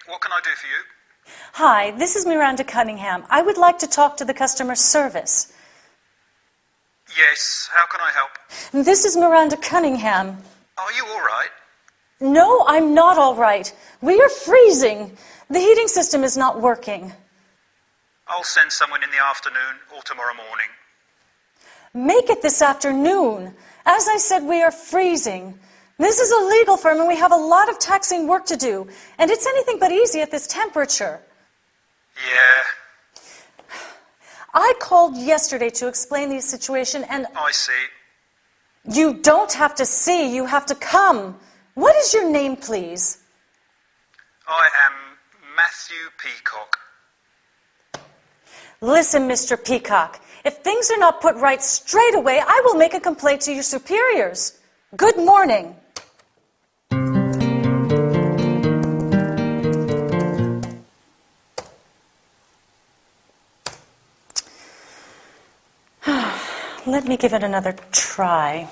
what can I do for you? Hi, this is Miranda Cunningham. I would like to talk to the customer service. Yes, how can I help? This is Miranda Cunningham. Are you all right? No, I'm not all right. We are freezing. The heating system is not working. I'll send someone in the afternoon or tomorrow morning. Make it this afternoon. As I said, we are freezing. This is a legal firm and we have a lot of taxing work to do. And it's anything but easy at this temperature. Yeah. I called yesterday to explain the situation and... I see. You don't have to see, you have to come. What is your name, please? I am Matthew Peacock. Listen, Mr. Peacock, if things are not put right straight away, I will make a complaint to your superiors. Good morning. Let me give it another try.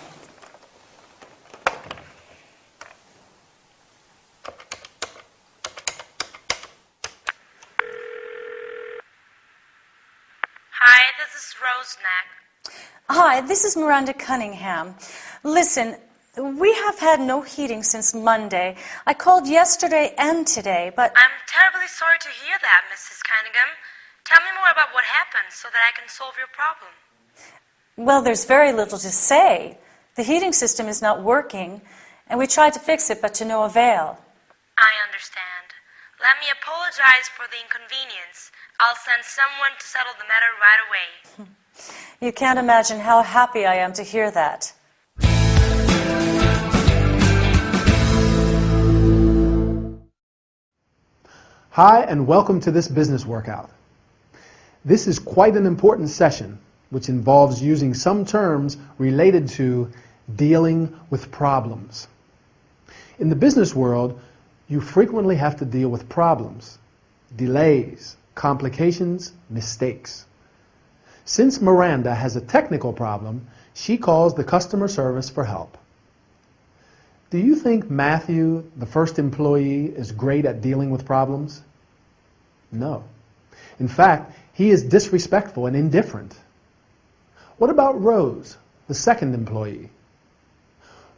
Hi, this is Roseneck. Hi, this is Miranda Cunningham. Listen, we have had no heating since Monday. I called yesterday and today, but... I'm terribly sorry to hear that, Mrs. Cunningham. Tell me more about what happened so that I can solve your problem. Well, there's very little to say. The heating system is not working, and we tried to fix it, but to no avail. I understand. Let me apologize for the inconvenience. I'll send someone to settle the matter right away. You can't imagine how happy I am to hear that. Hi, and welcome to this business workout. This is quite an important session, which involves using some terms related to dealing with problems. In the business world, you frequently have to deal with problems, delays, complications, mistakes. Since Miranda has a technical problem, she calls the customer service for help. Do you think Matthew, the first employee, is great at dealing with problems? No. In fact, he is disrespectful and indifferent. What about Rose, the second employee?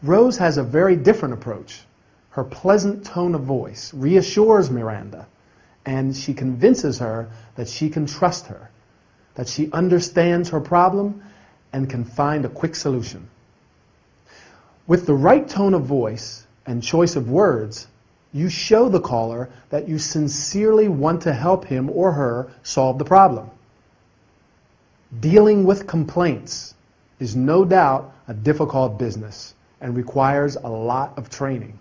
Rose has a very different approach. Her pleasant tone of voice reassures Miranda, and she convinces her that she can trust her, that she understands her problem and can find a quick solution. With the right tone of voice and choice of words, you show the caller that you sincerely want to help him or her solve the problem. Dealing with complaints is no doubt a difficult business and requires a lot of training.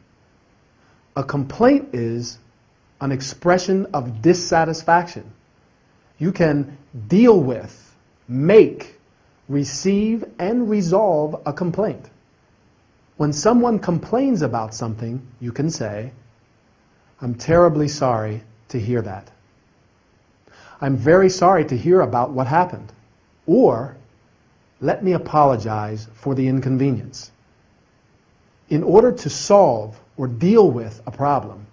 A complaint is an expression of dissatisfaction. You can deal with, make, receive, and resolve a complaint. When someone complains about something, you can say, "I'm terribly sorry to hear that." "I'm very sorry to hear about what happened." Or, "Let me apologize for the inconvenience." In order to solve or deal with a problem,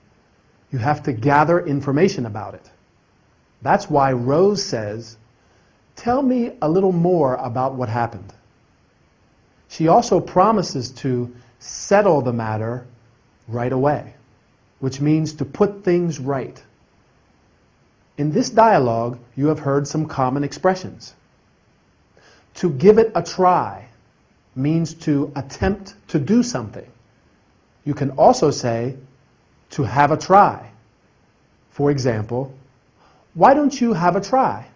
you have to gather information about it. That's why Rose says, "Tell me a little more about what happened." She also promises to settle the matter right away, which means to put things right. In this dialogue, you have heard some common expressions. To give it a try means to attempt to do something. You can also say to have a try. For example, "Why don't you have a try?"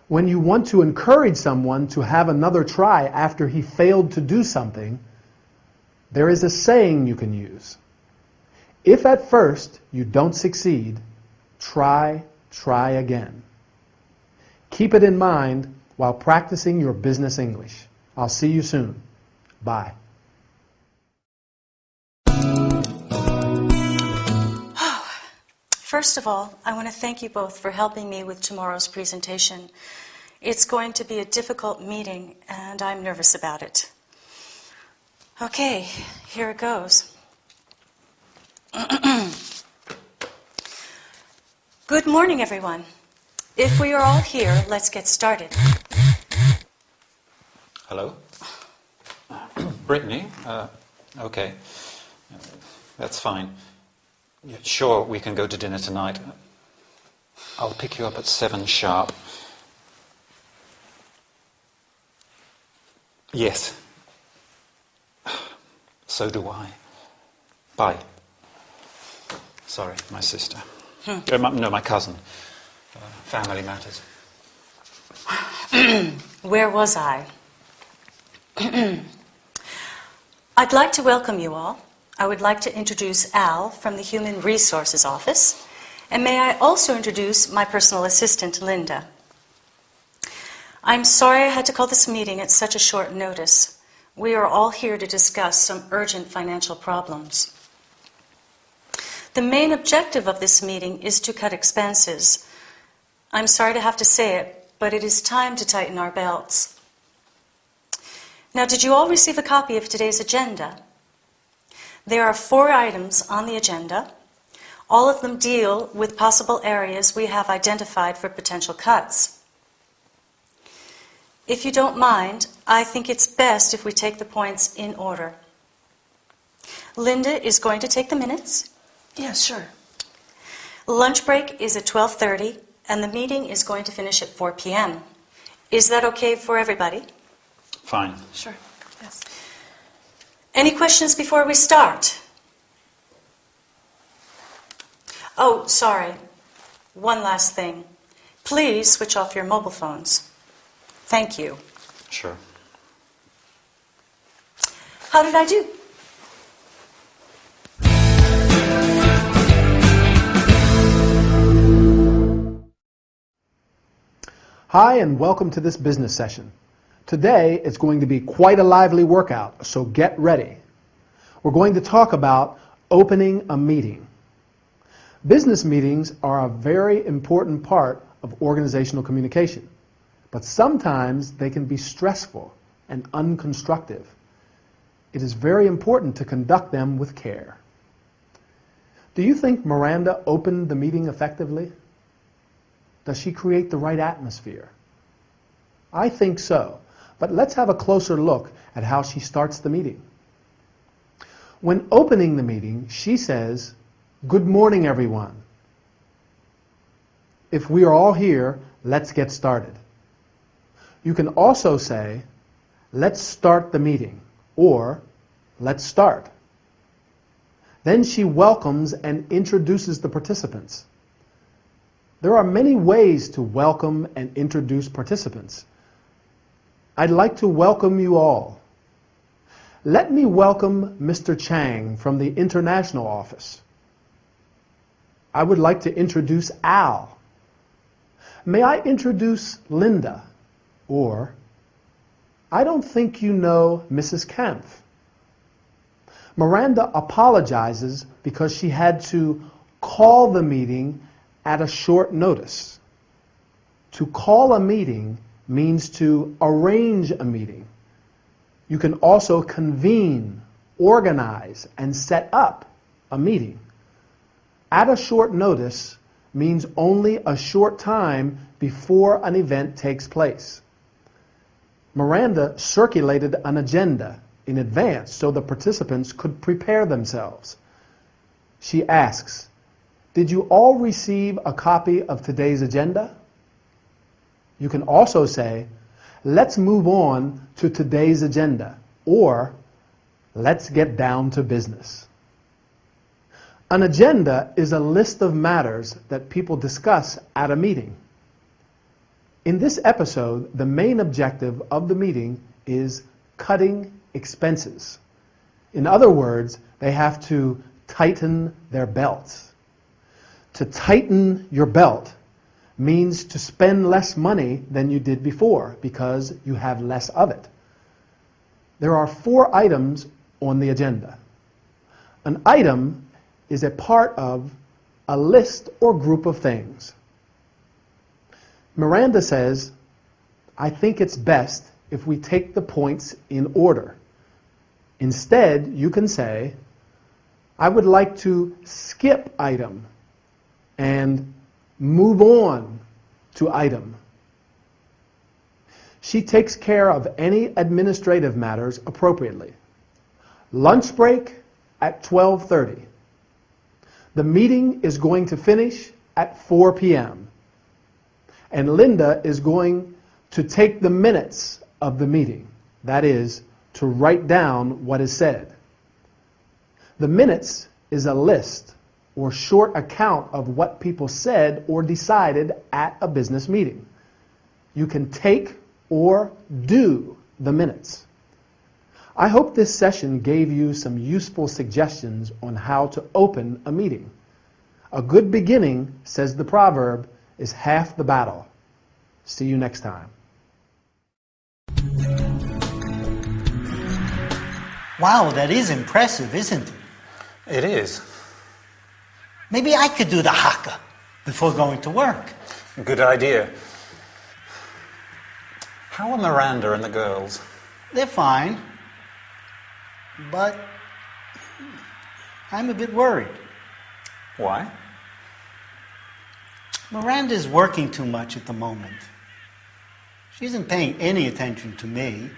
When you want to encourage someone to have another try after he failed to do something, there is a saying you can use. If at first you don't succeed, try again. Keep it in mind while practicing your business English. I'll see you soon. Bye. First of all, I want to thank you both for helping me with tomorrow's presentation. It's going to be a difficult meeting, and I'm nervous about it. Okay, here it goes. Good morning, everyone. If we are all here, let's get started. Hello? Brittany? Okay. That's fine. Yeah, sure, we can go to dinner tonight. I'll pick you up at 7 sharp. Yes. So do I. Bye. Sorry, my sister. My cousin. Family matters. Where was I? I'd like to welcome you all. I would like to introduce Al from the Human Resources Office. And may I also introduce my personal assistant, Linda. I'm sorry I had to call this meeting at such a short notice. We are all here to discuss some urgent financial problems. The main objective of this meeting is to cut expenses. I'm sorry to have to say it, but it is time to tighten our belts. Now, did you all receive a copy of today's agenda? There are 4 items on the agenda. All of them deal with possible areas we have identified for potential cuts. If you don't mind, I think it's best if we take the points in order. Linda is going to take the minutes. Yeah, sure. Lunch break is at 12:30, and the meeting is going to finish at 4 p.m. Is that okay for everybody? Fine. Sure. Yes. Any questions before we start? Oh, sorry. One last thing. Please switch off your mobile phones. Thank you. Sure. How did I do? Hi, and welcome to this business session. Today, it's going to be quite a lively workout, so get ready. We're going to talk about opening a meeting. Business meetings are a very important part of organizational communication, but sometimes they can be stressful and unconstructive. It is very important to conduct them with care. Do you think Miranda opened the meeting effectively? Does she create the right atmosphere? I think so, but let's have a closer look at how she starts the meeting. When opening the meeting, she says, "Good morning, everyone. If we are all here, let's get started." You can also say, "Let's start the meeting," or "Let's start." Then she welcomes and introduces the participants. There are many ways to welcome and introduce participants. I'd like to welcome you all. Let me welcome Mr. Chang from the International Office. I would like to introduce Al. May I introduce Linda? Or, I don't think you know Mrs. Kempf. Miranda apologizes because she had to call the meeting at a short notice. To call a meeting means to arrange a meeting. You can also convene, organize, and set up a meeting. At a short notice means only a short time before an event takes place. Miranda circulated an agenda in advance so the participants could prepare themselves. She asks, "Did you all receive a copy of today's agenda?" You can also say, "Let's move on to today's agenda," or "Let's get down to business." An agenda is a list of matters that people discuss at a meeting. In this episode, the main objective of the meeting is cutting expenses. In other words, they have to tighten their belts. To tighten your belt means to spend less money than you did before because you have less of it. There are 4 items on the agenda. An item is a part of a list or group of things. Miranda says, "I think it's best if we take the points in order." Instead, you can say, "I would like to skip item," and move on to item. She takes care of any administrative matters appropriately. Lunch break at 12:30. The meeting is going to finish at 4 p.m. And Linda is going to take the minutes of the meeting. That is, to write down what is said. The minutes is a list or short account of what people said or decided at a business meeting. You can take or do the minutes. I hope this session gave you some useful suggestions on how to open a meeting. A good beginning, says the proverb, is half the battle. See you next time. Wow, that is impressive, isn't it? It is. Maybe I could do the haka before going to work. Good idea. How are Miranda and the girls? They're fine. But I'm a bit worried. Why? Miranda's working too much at the moment. She isn't paying any attention to me.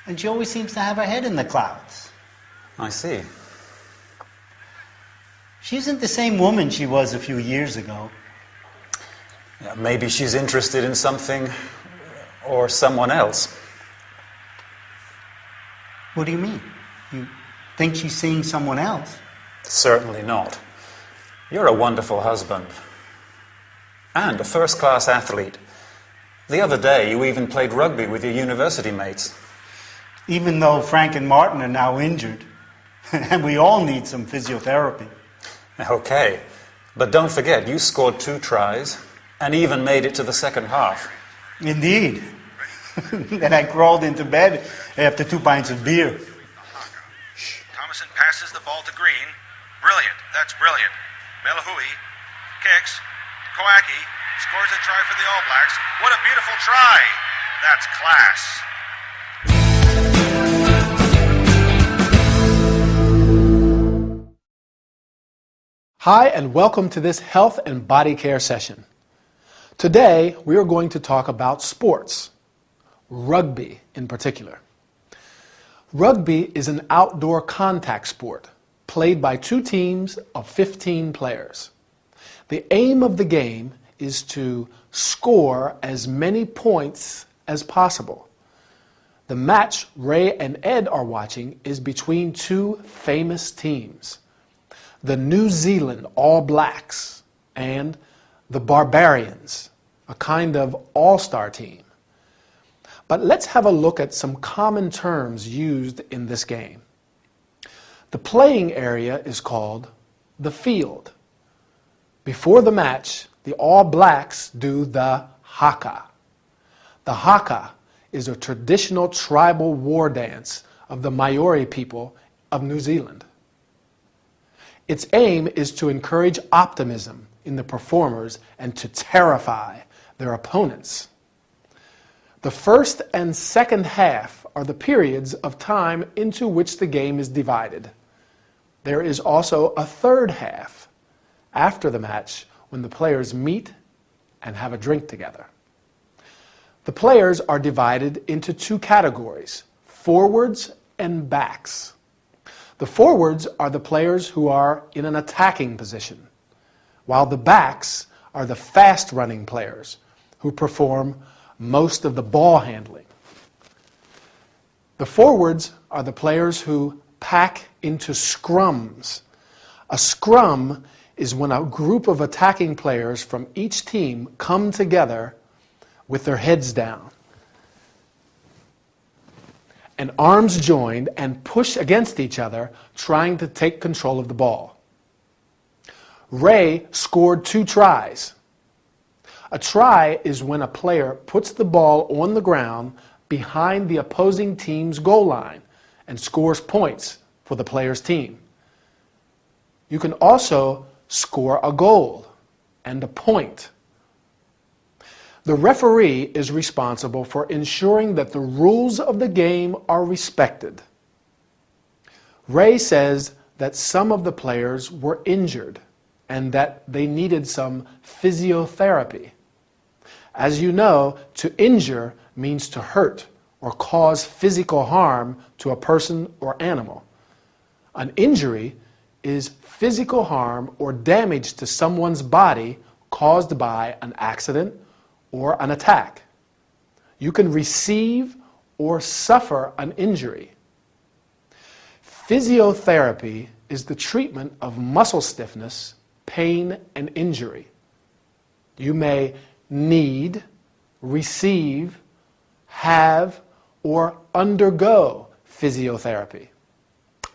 And she always seems to have her head in the clouds. I see. She isn't the same woman she was a few years ago. Yeah, maybe she's interested in something or someone else. What do you mean? You think she's seeing someone else? Certainly not. You're a wonderful husband. And a first-class athlete. The other day, you even played rugby with your university mates. Even though Frank and Martin are now injured. And we all need some physiotherapy. Okay, but don't forget, you scored 2 tries and even made it to the second half. Indeed. Then I crawled into bed after 2 pints of beer. Thomason passes the ball to Green. Brilliant. That's brilliant. Melahui kicks. Kowaki scores a try for the All Blacks. What a beautiful try. That's class. Hi, and welcome to this health and body care session. Today, we are going to talk about sports, rugby in particular. Rugby is an outdoor contact sport played by 2 teams of 15 players. The aim of the game is to score as many points as possible. The match Ray and Ed are watching is between 2 famous teams, the New Zealand All Blacks and the Barbarians, a kind of all-star team. But let's have a look at some common terms used in this game. The playing area is called the field. Before the match, the All Blacks do the haka. The haka is a traditional tribal war dance of the Maori people of New Zealand. Its aim is to encourage optimism in the performers and to terrify their opponents. The first and second half are the periods of time into which the game is divided. There is also a third half after the match when the players meet and have a drink together. The players are divided into 2 categories, forwards and backs. The forwards are the players who are in an attacking position, while the backs are the fast-running players who perform most of the ball handling. The forwards are the players who pack into scrums. A scrum is when a group of attacking players from each team come together with their heads down and arms joined and push against each other, trying to take control of the ball. Ray scored 2 tries. A try is when a player puts the ball on the ground behind the opposing team's goal line and scores points for the player's team. You can also score a goal and a point. The referee is responsible for ensuring that the rules of the game are respected. Ray says that some of the players were injured. and that they needed some physiotherapy. As you know, to injure means to hurt or cause physical harm to a person or animal. An injury is physical harm or damage to someone's body caused by an accident or an attack. You can receive or suffer an injury. Physiotherapy is the treatment of muscle stiffness, pain, and injury. You may need, receive, have, or undergo physiotherapy.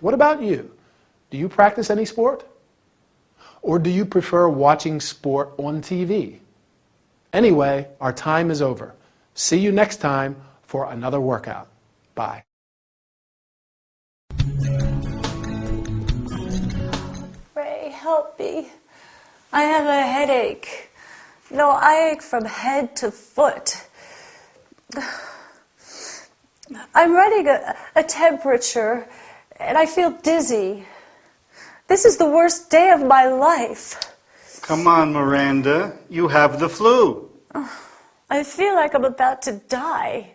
What about you? Do you practice any sport? Or do you prefer watching sport on TV? Anyway, our time is over. See you next time for another workout. Bye. Ray, help me. I have a headache. No, I ache from head to foot. I'm running a temperature, and I feel dizzy. This is the worst day of my life. Come on, Miranda. You have the flu. I feel like I'm about to die.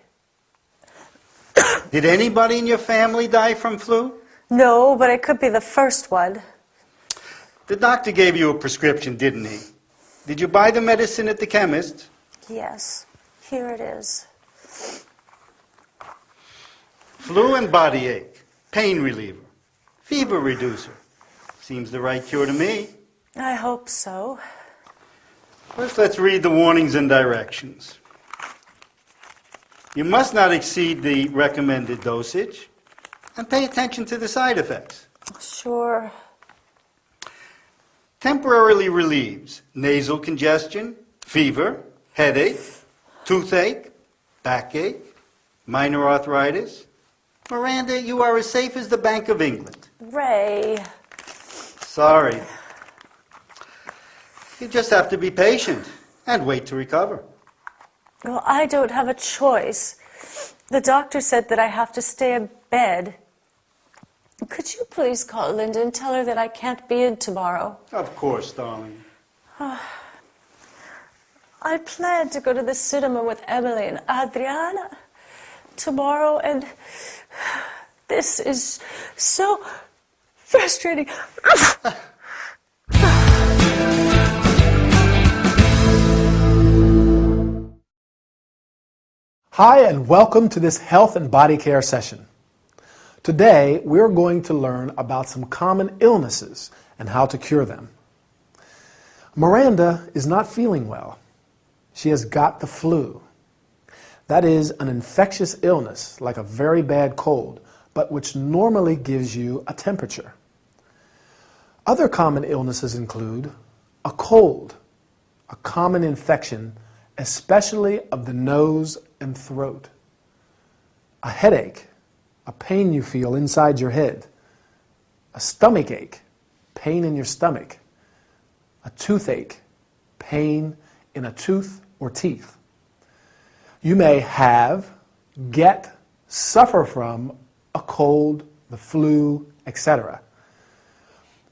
Did anybody in your family die from flu? No, but it could be the first one. The doctor gave you a prescription, didn't he? Did you buy the medicine at the chemist? Yes, here it is. Flu and body ache, pain reliever, fever reducer. Seems the right cure to me. I hope so. First, let's read the warnings and directions. You must not exceed the recommended dosage, and pay attention to the side effects. Sure. Temporarily relieves nasal congestion, fever, headache, toothache, backache, minor arthritis. Miranda, you are as safe as the Bank of England. Ray. Sorry. You just have to be patient and wait to recover. Well, I don't have a choice. The doctor said that I have to stay in bed. Could you please call Linda and tell her that I can't be in tomorrow? Of course, darling. I plan to go to the cinema with Emily and Adriana tomorrow, and this is so frustrating. Hi, and welcome to this health and body care session. Today, we're going to learn about some common illnesses and how to cure them. Miranda is not feeling well. She has got the flu. That is an infectious illness, like a very bad cold, but which normally gives you a temperature. Other common illnesses include a cold, a common infection, especially of the nose and throat, a headache, a pain you feel inside your head, a stomach ache, pain in your stomach, a toothache, pain in a tooth or teeth. You may have, get, suffer from a cold, the flu, etc.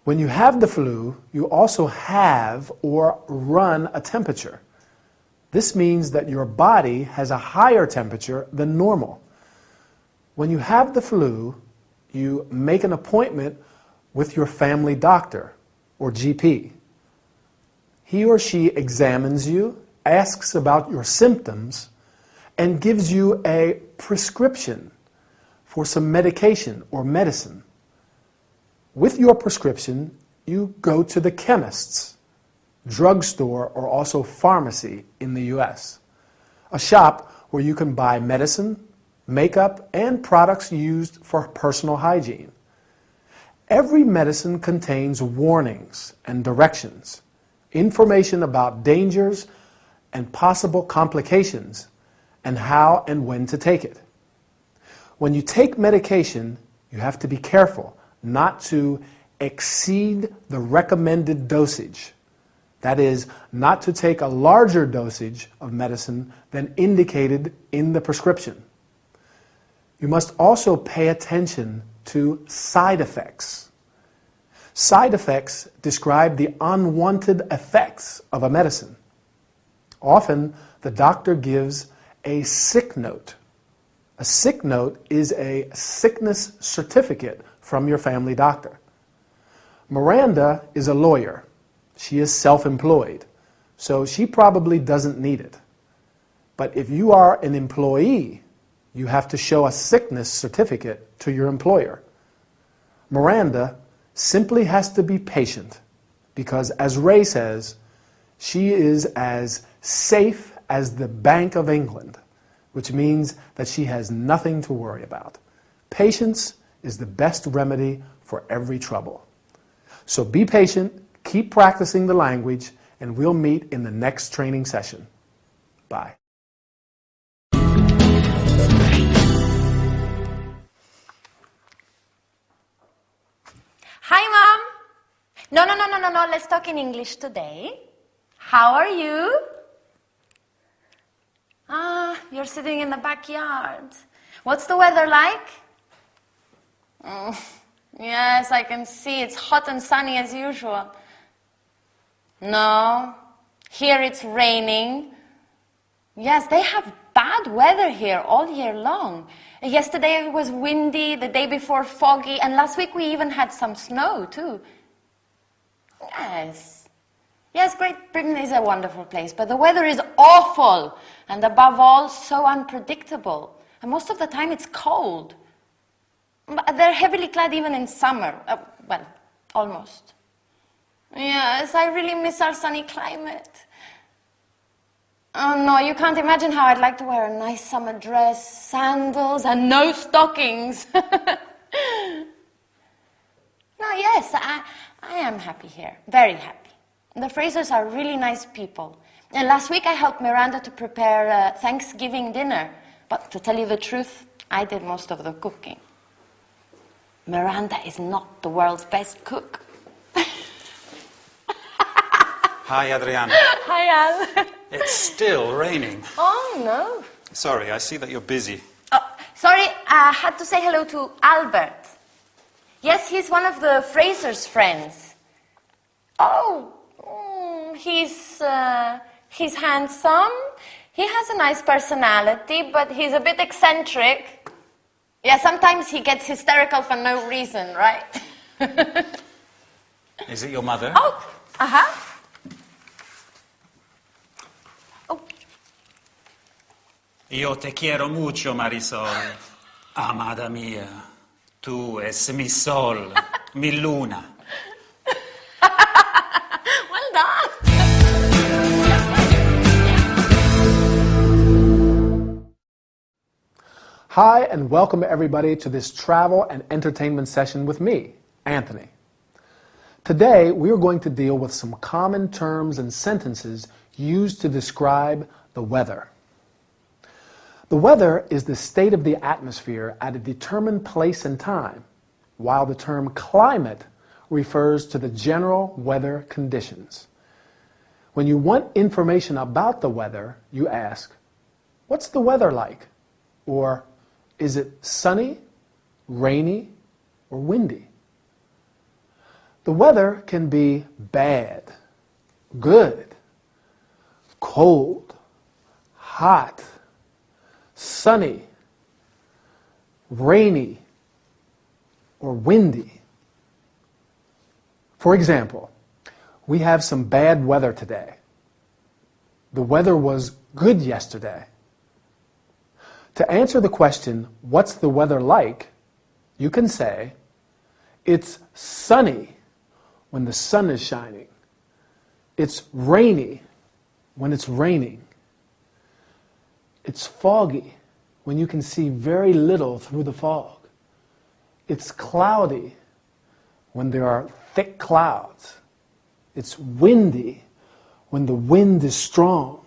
When you have the flu, you also have or run a temperature. This means that your body has a higher temperature than normal. When you have the flu, you make an appointment with your family doctor or GP. He or she examines you, asks about your symptoms, and gives you a prescription for some medication or medicine. With your prescription, you go to the chemist's, drugstore, or also pharmacy in the U.S., a shop where you can buy medicine, makeup, and products used for personal hygiene. Every medicine contains warnings and directions, information about dangers and possible complications, and how and when to take it. When you take medication, you have to be careful not to exceed the recommended dosage. That is, not to take a larger dosage of medicine than indicated in the prescription. You must also pay attention to side effects. Side effects describe the unwanted effects of a medicine. Often, the doctor gives a sick note. A sick note is a sickness certificate from your family doctor. Miranda is a lawyer. She is self-employed, so she probably doesn't need it. But if you are an employee, you have to show a sickness certificate to your employer. Miranda simply has to be patient because, as Ray says, she is as safe as the Bank of England, which means that she has nothing to worry about. Patience is the best remedy for every trouble. So be patient, keep practicing the language, and we'll meet in the next training session. Bye. Hi, Mom. No. Let's talk in English today. How are you? You're sitting in the backyard. What's the weather like? Yes, I can see. It's hot and sunny as usual. No, here it's raining. Yes, they have bad weather here all year long. Yesterday it was windy, the day before foggy, and last week we even had some snow too. Yes, Great Britain is a wonderful place, but the weather is awful, and above all, so unpredictable. And most of the time it's cold. But they're heavily clad even in summer. Well, almost. Yes, I really miss our sunny climate. Oh no, you can't imagine how I'd like to wear a nice summer dress, sandals, and no stockings. No, yes, I am happy here, very happy. The Frasers are really nice people. And last week I helped Miranda to prepare a Thanksgiving dinner. But to tell you the truth, I did most of the cooking. Miranda is not the world's best cook. Hi, Adriana. Hi, Al. It's still raining. Oh, no. Sorry, I see that you're busy. Oh, sorry, I had to say hello to Albert. Yes, he's one of the Frasers' friends. Oh, he's handsome. He has a nice personality, but he's a bit eccentric. Yeah, sometimes he gets hysterical for no reason, right? Is it your mother? Oh, uh-huh. Oh. Yo te quiero mucho, Marisol. Amada mía, tú es mi sol, mi luna. Well done. Hi, and welcome everybody to this travel and entertainment session with me, Anthony. Today, we are going to deal with some common terms and sentences used to describe the weather. The weather is the state of the atmosphere at a determined place and time, while the term climate refers to the general weather conditions. When you want information about the weather, you ask, "What's the weather like?" Or, "Is it sunny, rainy, or windy?" The weather can be bad, good, cold, hot, sunny, rainy, or windy. For example, we have some bad weather today. The weather was good yesterday. To answer the question, "What's the weather like?" you can say, "It's sunny when the sun is shining. It's rainy when it's raining. It's foggy when you can see very little through the fog. It's cloudy when there are thick clouds. It's windy when the wind is strong.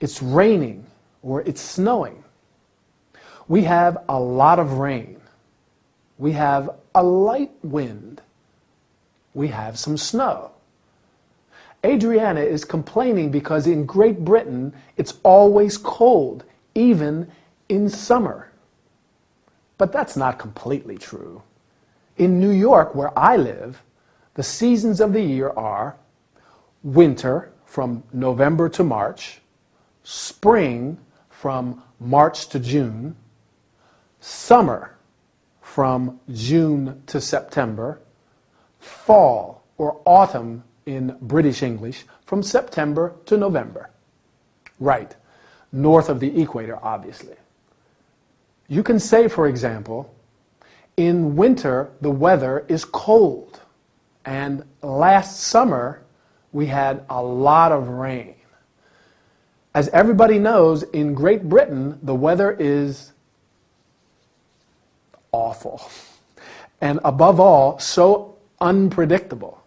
It's raining or it's snowing." We have a lot of rain. We have a light wind. We have some snow. Adriana is complaining because in Great Britain it's always cold, even in summer. But that's not completely true. In New York, where I live, the seasons of the year are winter from November to March, spring from March to June, summer from June to September, fall or autumn in British English from September to November. Right, north of the equator, obviously. You can say, for example, in winter the weather is cold, and last summer we had a lot of rain. As everybody knows, in Great Britain the weather is awful, and above all, so unpredictable.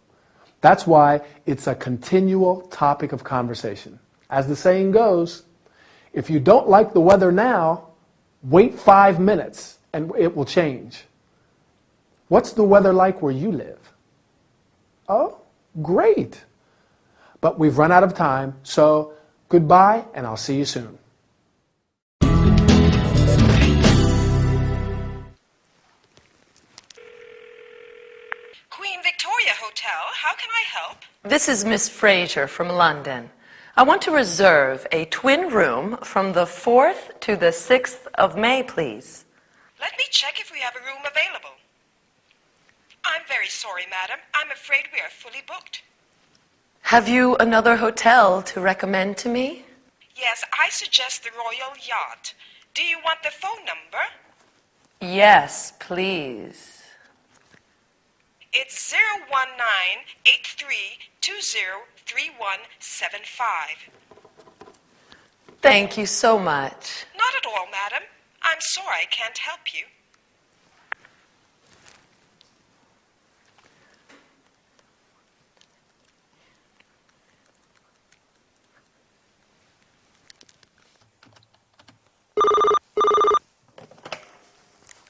That's why it's a continual topic of conversation. As the saying goes, if you don't like the weather now, wait 5 minutes and it will change. What's the weather like where you live? Oh, great. But we've run out of time, so goodbye and I'll see you soon. Queen Victoria Hotel, how can I help? This is Miss Fraser from London. I want to reserve a twin room from the 4th to the 6th of May, please. Let me check if we have a room available. I'm very sorry, madam. I'm afraid we are fully booked. Have you another hotel to recommend to me? Yes, I suggest the Royal Yacht. Do you want the phone number? Yes, please. It's 019-8320-3175. Thank you so much. Not at all, madam. I'm sorry I can't help you.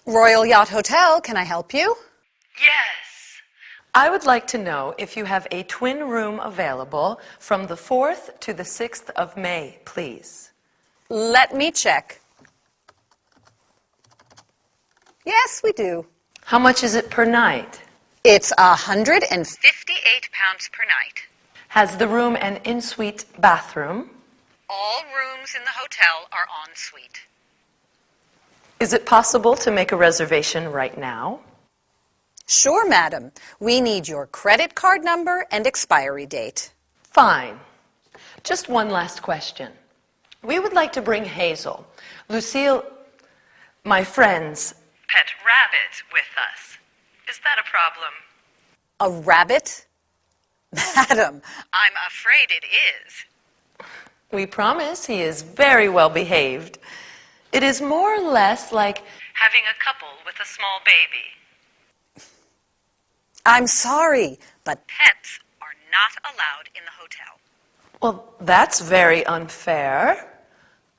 Royal Yacht Hotel, can I help you? Yes. I would like to know if you have a twin room available from the 4th to the 6th of May, please. Let me check. Yes, we do. How much is it per night? It's £158 per night. Has the room an en-suite bathroom? All rooms in the hotel are en suite. Is it possible to make a reservation right now? Sure, madam. We need your credit card number and expiry date. Fine. Just one last question. We would like to bring Hazel, Lucille, my friend's pet rabbit, with us. Is that a problem? A rabbit? Madam, I'm afraid it is. We promise he is very well behaved. It is more or less like having a couple with a small baby. I'm sorry, but pets are not allowed in the hotel. Well, that's very unfair.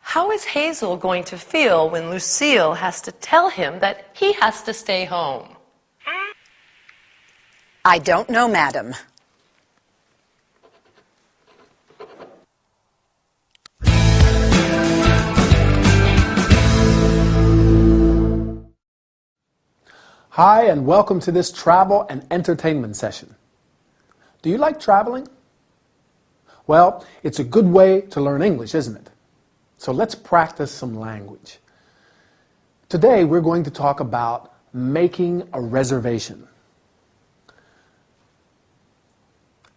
How is Hazel going to feel when Lucille has to tell him that he has to stay home? I don't know, madam. Hi, and welcome to this travel and entertainment session. Do you like traveling? Well, it's a good way to learn English, isn't it? So let's practice some language. Today we're going to talk about making a reservation.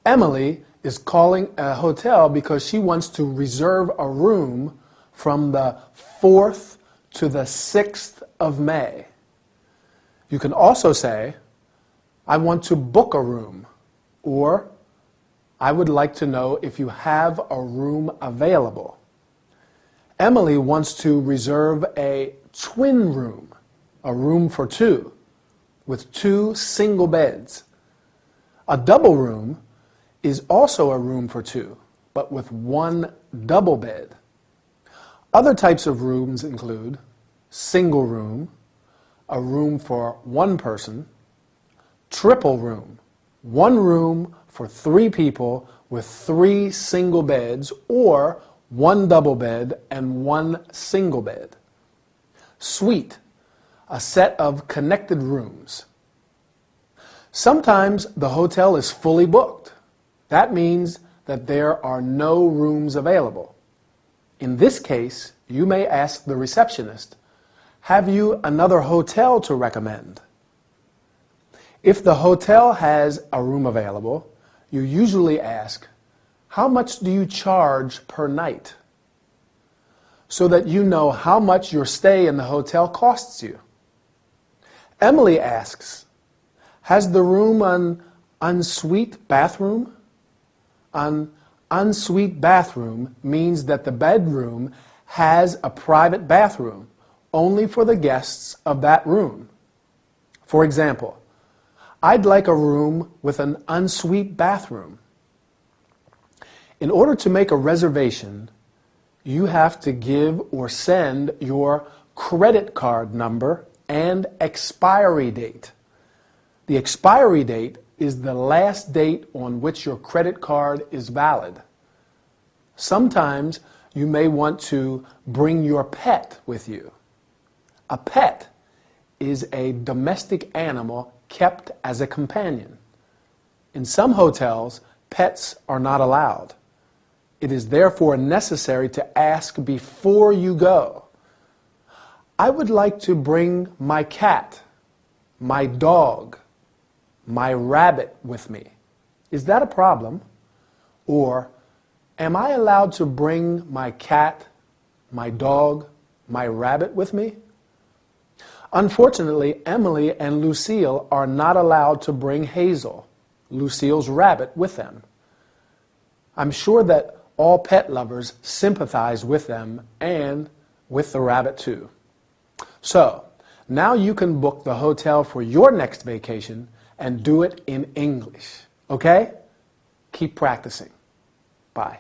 Emily is calling a hotel because she wants to reserve a room from the 4th to the 6th of May. You can also say, I want to book a room, or I would like to know if you have a room available. Emily wants to reserve a twin room, a room for two, with 2 single beds. A double room is also a room for 2, but with 1 double bed. Other types of rooms include single room, a room for 1 person, triple room, 1 room for 3 people with 3 single beds, or 1 double bed and 1 single bed. Suite, a set of connected rooms. Sometimes the hotel is fully booked. That means that there are no rooms available. In this case, you may ask the receptionist, "Have you another hotel to recommend?" If the hotel has a room available, you usually ask, "How much do you charge per night?" so that you know how much your stay in the hotel costs you. Emily asks, "Has the room an ensuite bathroom?" An ensuite bathroom means that the bedroom has a private bathroom only for the guests of that room. For example, "I'd like a room with an ensuite bathroom." In order to make a reservation, you have to give or send your credit card number and expiry date. The expiry date is the last date on which your credit card is valid. Sometimes you may want to bring your pet with you. A pet is a domestic animal kept as a companion. In some hotels, pets are not allowed. It is therefore necessary to ask before you go, "I would like to bring my cat, my dog, my rabbit with me. Is that a problem?" Or, "Am I allowed to bring my cat, my dog, my rabbit with me?" Unfortunately, Emily and Lucille are not allowed to bring Hazel, Lucille's rabbit, with them. I'm sure that all pet lovers sympathize with them and with the rabbit too. So, now you can book the hotel for your next vacation and do it in English. Okay? Keep practicing. Bye.